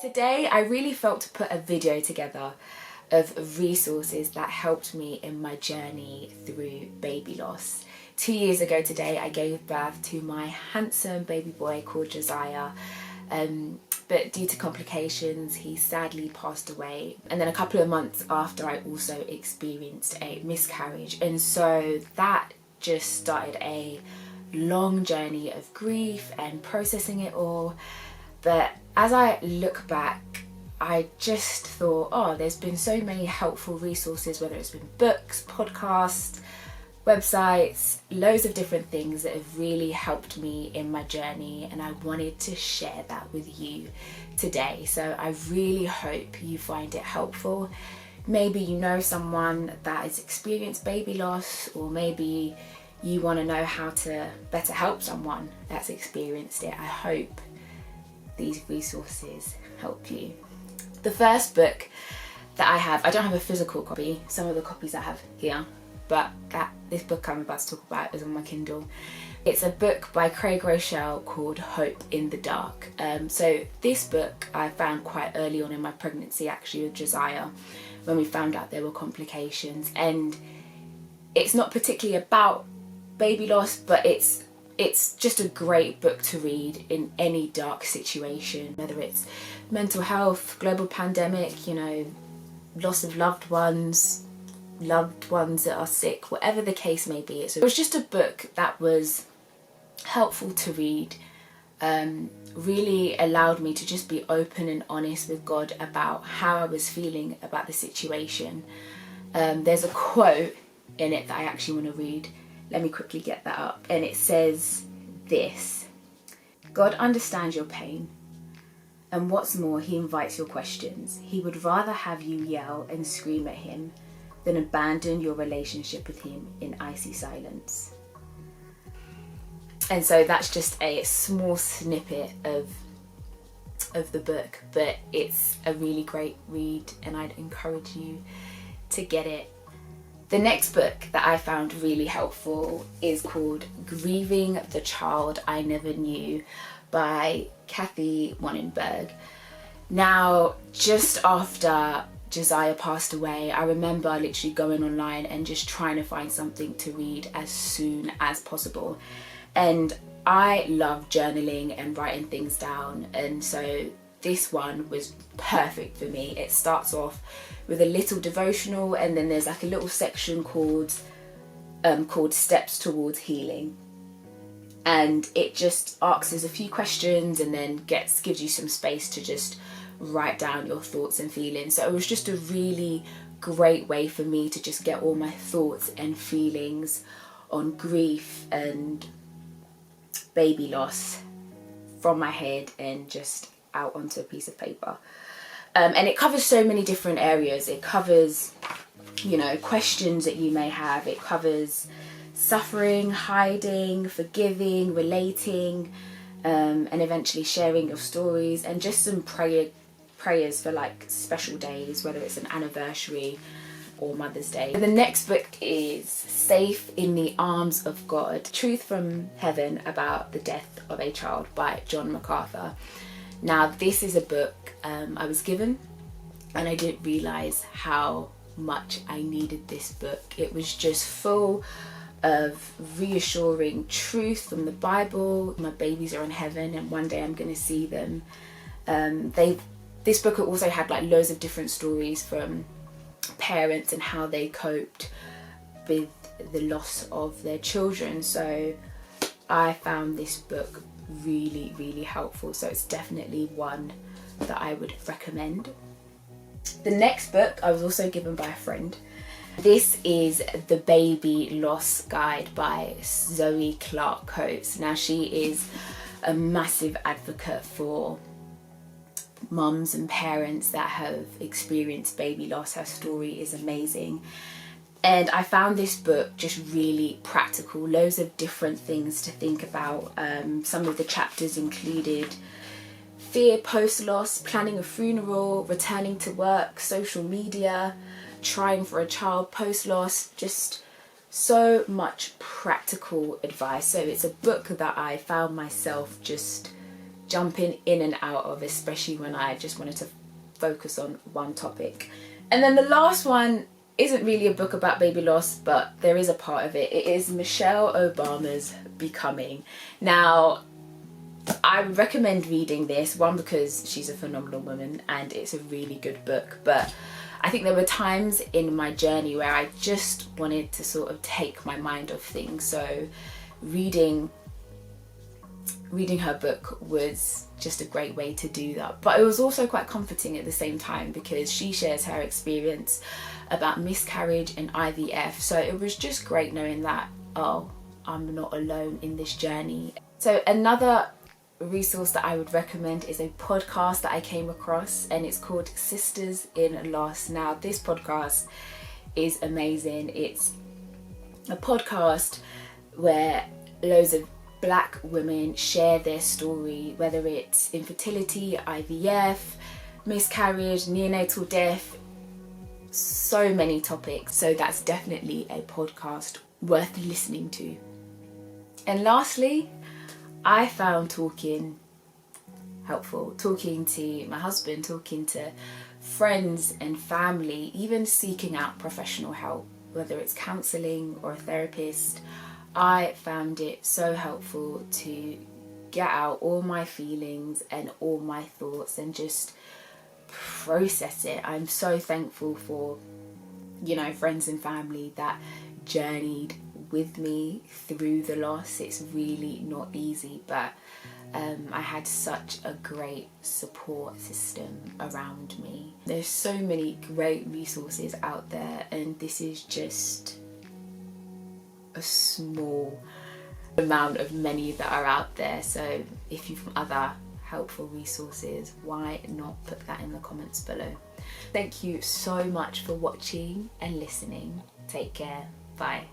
Today I really felt to put a video together of resources that helped me in my journey through baby loss. 2 years ago today I gave birth to my handsome baby boy called Josiah, but due to complications he sadly passed away, and then a couple of months after I also experienced a miscarriage, and so that just started a long journey of grief and processing it all. But as I look back, I just thought, oh, there's been so many helpful resources, whether it's been books, podcasts, websites, loads of different things that have really helped me in my journey, and I wanted to share that with you today. So I really hope you find it helpful. Maybe you know someone that has experienced baby loss, or maybe you want to know how to better help someone that's experienced it. I hope these resources help you. The first book that I have, I don't have a physical copy, some of the copies I have here, but this book I'm about to talk about is on my Kindle. It's a book by Craig Rochelle called Hope in the Dark. So this book I found quite early on in my pregnancy, actually, with Josiah, when we found out there were complications. And it's not particularly about baby loss, but it's just a great book to read in any dark situation, whether it's mental health, global pandemic, loss of loved ones that are sick, whatever the case may be. So it was just a book that was helpful to read, really allowed me to just be open and honest with God about how I was feeling about the situation. There's a quote in it that I actually want to read. Let me quickly get that up. And it says this: God understands your pain, and what's more, he invites your questions. He would rather have you yell and scream at him than abandon your relationship with him in icy silence. And so that's just a small snippet of the book, but it's a really great read and I'd encourage you to get it. The next book that I found really helpful is called Grieving the Child I Never Knew by Kathy Wannenberg. Now, just after Josiah passed away, I remember literally going online and just trying to find something to read as soon as possible. And I love journaling and writing things down, and so this one was perfect for me. It starts off with a little devotional, and then there's like a little section called Steps Towards Healing, and it just asks a few questions and then gives you some space to just write down your thoughts and feelings. So it was just a really great way for me to just get all my thoughts and feelings on grief and baby loss from my head and just out onto a piece of paper. And it covers so many different areas. It covers, questions that you may have. It covers suffering, hiding, forgiving, relating, and eventually sharing your stories, and just some prayers for like special days, whether it's an anniversary or Mother's Day. The next book is Safe in the Arms of God, Truth from Heaven About the Death of a Child by John MacArthur. Now, this is a book I was given, and I didn't realise how much I needed this book. It was just full of reassuring truth from the Bible. My babies are in heaven and one day I'm going to see them. This book also had like loads of different stories from parents and how they coped with the loss of their children. So I found this book really, really helpful. So it's definitely one that I would recommend. The next book I was also given by a friend. This is The Baby Loss Guide by Zoe Clark Coates. Now, she is a massive advocate for mums and parents that have experienced baby loss. Her story is amazing. And I found this book just really practical, loads of different things to think about. Some of the chapters included fear post-loss, planning a funeral, returning to work, social media, trying for a child post-loss, just so much practical advice. So it's a book that I found myself just jumping in and out of, especially when I just wanted to focus on one topic. And then the last one isn't really a book about baby loss, but there is a part of it. It is Michelle Obama's Becoming. Now, I would recommend reading this, one, because she's a phenomenal woman and it's a really good book, but I think there were times in my journey where I just wanted to sort of take my mind off things. So reading her book was just a great way to do that. But it was also quite comforting at the same time, because she shares her experience about miscarriage and IVF. So it was just great knowing that, oh, I'm not alone in this journey. So another resource that I would recommend is a podcast that I came across, and it's called Sisters in Loss. Now, this podcast is amazing. It's a podcast where loads of Black women share their story, whether it's infertility, IVF, miscarriage, neonatal death, so many topics. So that's definitely a podcast worth listening to. And lastly, I found talking helpful, talking to my husband, talking to friends and family, even seeking out professional help, whether it's counselling or a therapist. I found it so helpful to get out all my feelings and all my thoughts and just process it. I'm so thankful for, friends and family that journeyed with me through the loss. It's really not easy, but I had such a great support system around me. There's so many great resources out there, and this is just a small amount of many that are out there. So if you've other helpful resources, why not put that in the comments below? Thank you so much for watching and listening. Take care. Bye.